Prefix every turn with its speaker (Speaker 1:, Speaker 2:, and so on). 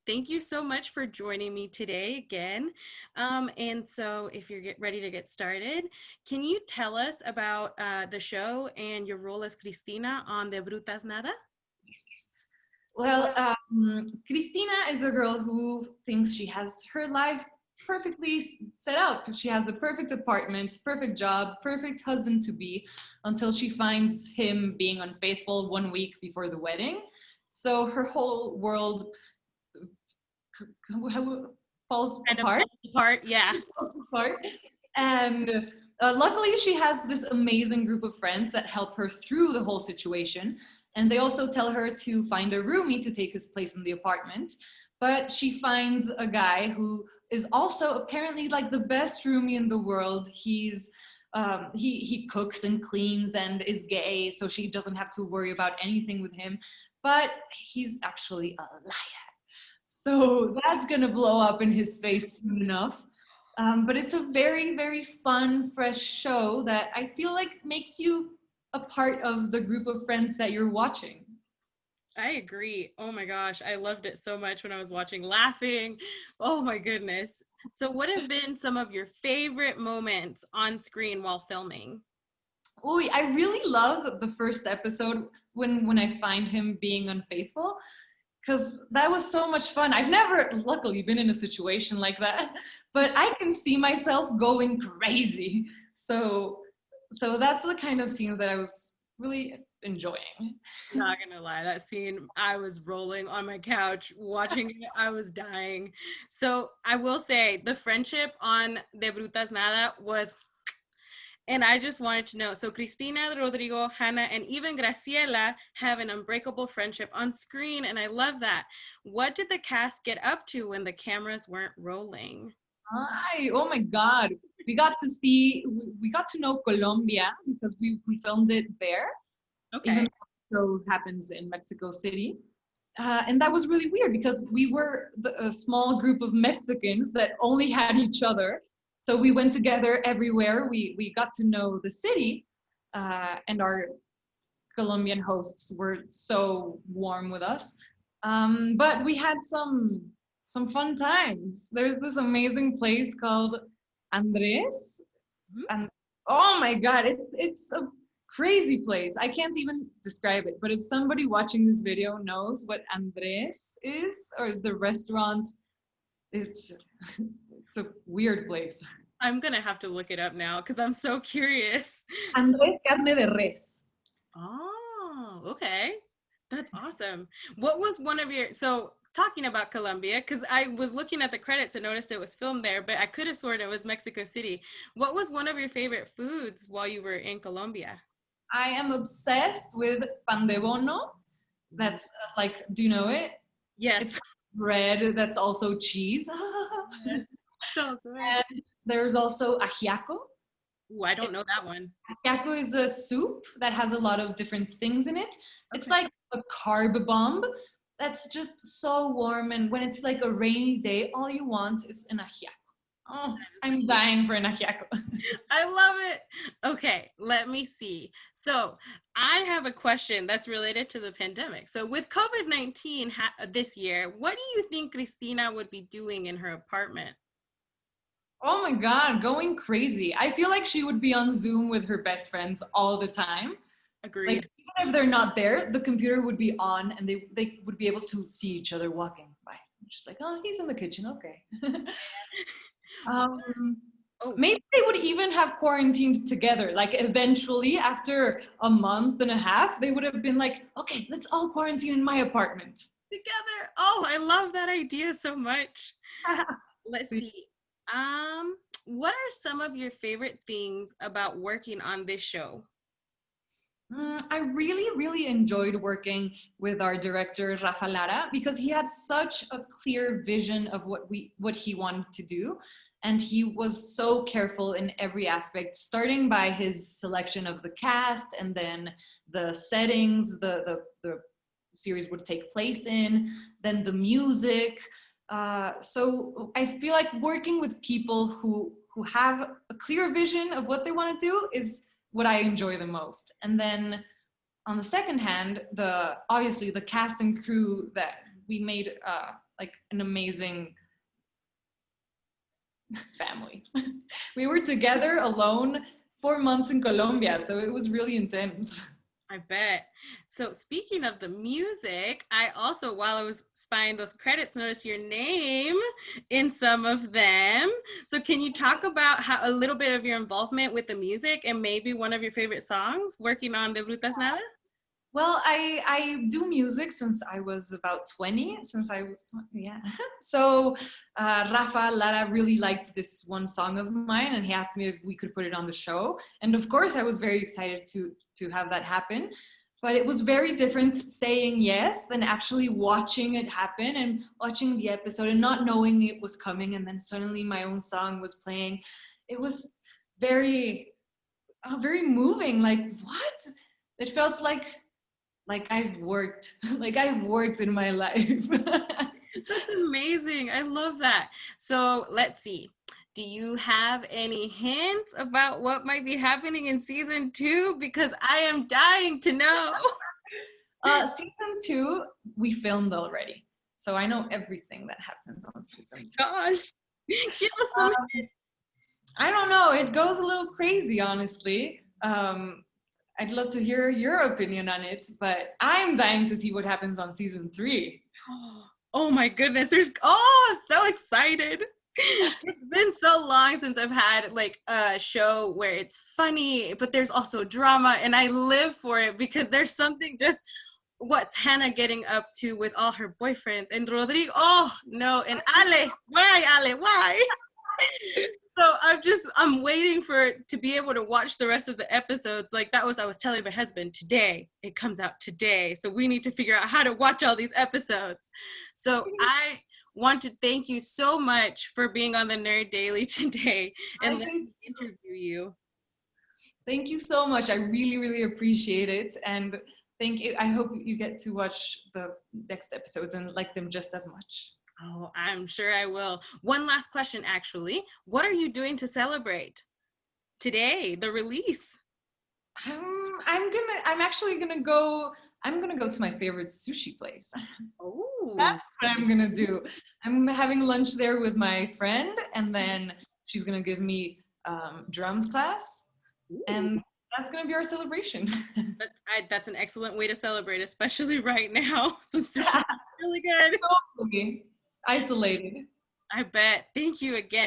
Speaker 1: Thank you so much for joining me today again. And so if you're ready to get started, can you tell us about the show and your role as Cristina on the Brutas Nada?
Speaker 2: Yes. Well, Cristina is a girl who thinks she has her life perfectly set out. She has the perfect apartment, perfect job, perfect husband to be, until she finds him being unfaithful 1 week before the wedding. So her whole world falls
Speaker 1: Kind of
Speaker 2: apart.
Speaker 1: falls apart. Yeah.
Speaker 2: Falls apart. And luckily, she has this amazing group of friends that help her through the whole situation. And they also tell her to find a roomie to take his place in the apartment. But she finds a guy who is also apparently like the best roomie in the world. He cooks and cleans and is gay, so she doesn't have to worry about anything with him. But he's actually a liar. So that's gonna blow up in his face soon enough. But it's a very, very fun, fresh show that I feel like makes you a part of the group of friends that you're watching.
Speaker 1: I agree. Oh my gosh, I loved it so much when I was watching, laughing. Oh my goodness. So, what have been some of your favorite moments on screen while filming?
Speaker 2: Oh, I really love the first episode when I find him being unfaithful, because that was so much fun. I've never, luckily, been in a situation like that, but I can see myself going crazy. So that's the kind of scenes that I was really enjoying.
Speaker 1: Not gonna lie, that scene, I was rolling on my couch watching it. I was dying. So I will say the friendship on De Brutas Nada was, and I just wanted to know. So Cristina, Rodrigo, Hannah, and even Graciela have an unbreakable friendship on screen, and I love that. What did the cast get up to when the cameras weren't rolling?
Speaker 2: Hi, oh my God. We got to know Colombia because we filmed it there, even
Speaker 1: Okay.
Speaker 2: though the show happens in Mexico City. And that was really weird because we were a small group of Mexicans that only had each other. So we went together everywhere. We got to know the city, and our Colombian hosts were so warm with us. But we had some fun times. There's this amazing place called Andres,
Speaker 1: Mhm.
Speaker 2: and oh my God, it's a crazy place. I can't even describe it. But if somebody watching this video knows what Andres is or the restaurant, it's it's a weird place.
Speaker 1: I'm gonna have to look it up now because I'm so curious. So,
Speaker 2: Andres Carne de Res.
Speaker 1: oh, okay. That's awesome. What was one of your, so talking about Colombia, because I was looking at the credits and noticed it was filmed there, but I could have sworn it was Mexico City. What was one of your favorite foods while you were in Colombia?
Speaker 2: I am obsessed with pan de bono. That's like, do you know it? It's
Speaker 1: Yes.
Speaker 2: bread that's also cheese.
Speaker 1: Yes. So good.
Speaker 2: And there's also ajiaco.
Speaker 1: Ooh, I don't know that one.
Speaker 2: Ajiaco is a soup that has a lot of different things in it. It's
Speaker 1: Okay.
Speaker 2: like a carb bomb that's just so warm. And when it's like a rainy day, all you want is an ajiaco. Oh, I'm dying for an ajiaco.
Speaker 1: I love it. Okay, let me see. So, I have a question that's related to the pandemic. So, with COVID-19 this year, what do you think Cristina would be doing in her apartment?
Speaker 2: Oh my God, going crazy. I feel like she would be on Zoom with her best friends all the time. Like,
Speaker 1: Agreed.
Speaker 2: even if they're not there, the computer would be on and they would be able to see each other walking by. Just like, oh, he's in the kitchen. Okay. um,
Speaker 1: Oh,
Speaker 2: Maybe they would even have quarantined together. Like, eventually, after a month and a half, they would have been like, okay, let's all quarantine in my apartment.
Speaker 1: together. Oh, I love that idea so much. Let's
Speaker 2: See.
Speaker 1: see. What are some of your favorite things about working on this show?
Speaker 2: I really, really enjoyed working with our director Rafa Lara because he had such a clear vision of what he wanted to do, and he was so careful in every aspect, starting by his selection of the cast and then the settings the series would take place in, then the music. So I feel like working with people who have a clear vision of what they want to do is what I enjoy the most. And then on the second hand, obviously the cast and crew that we made like an amazing family. We were together alone 4 months in Colombia, so it was really intense.
Speaker 1: I bet. So speaking of the music, I also, while I was spying those credits, noticed your name in some of them. So can you talk about how a little bit of your involvement with the music and maybe one of your favorite songs working on the Brutas Nada?
Speaker 2: Well, I do music since I was about 20, since I was 20, yeah. So Rafa Lara really liked this one song of mine, and he asked me if we could put it on the show. And of course, I was very excited to have that happen. But it was very different saying yes than actually watching it happen and watching the episode and not knowing it was coming. And then suddenly my own song was playing. It was very, very moving. Like, what? It felt like I've worked, like I've worked in my life.
Speaker 1: That's amazing. I love that. So let's see. Do you have any hints about what might be happening in season 2? Because I am dying to know.
Speaker 2: Season 2, we filmed already. So I know everything that happens on season 2.
Speaker 1: Gosh, give us some hints.
Speaker 2: I don't know. It goes a little crazy, honestly. I'd love to hear your opinion on it, but I'm dying to see what happens on season 3.
Speaker 1: Oh my goodness, I'm so excited. It's been so long since I've had like a show where it's funny, but there's also drama, and I live for it because there's something just what's Hannah getting up to with all her boyfriends and Rodrigo. Oh no, and Ale, why? So I'm waiting to be able to watch the rest of the episodes. Like I was telling my husband today, it comes out today. So we need to figure out how to watch all these episodes. So I want to thank you so much for being on the Nerd Daily today and let me interview you.
Speaker 2: Thank you so much. I really, really appreciate it. And thank you. I hope you get to watch the next episodes and like them just as much.
Speaker 1: Oh, I'm sure I will. One last question, actually. What are you doing to celebrate today, the release?
Speaker 2: I'm actually gonna go. I'm gonna go to my favorite sushi place.
Speaker 1: Oh,
Speaker 2: That's what I'm gonna do. I'm having lunch there with my friend, and then she's gonna give me drums class, and that's gonna be our celebration.
Speaker 1: That's an excellent way to celebrate, especially right now. Some sushi is really good.
Speaker 2: Totally isolated.
Speaker 1: I bet. Thank you again.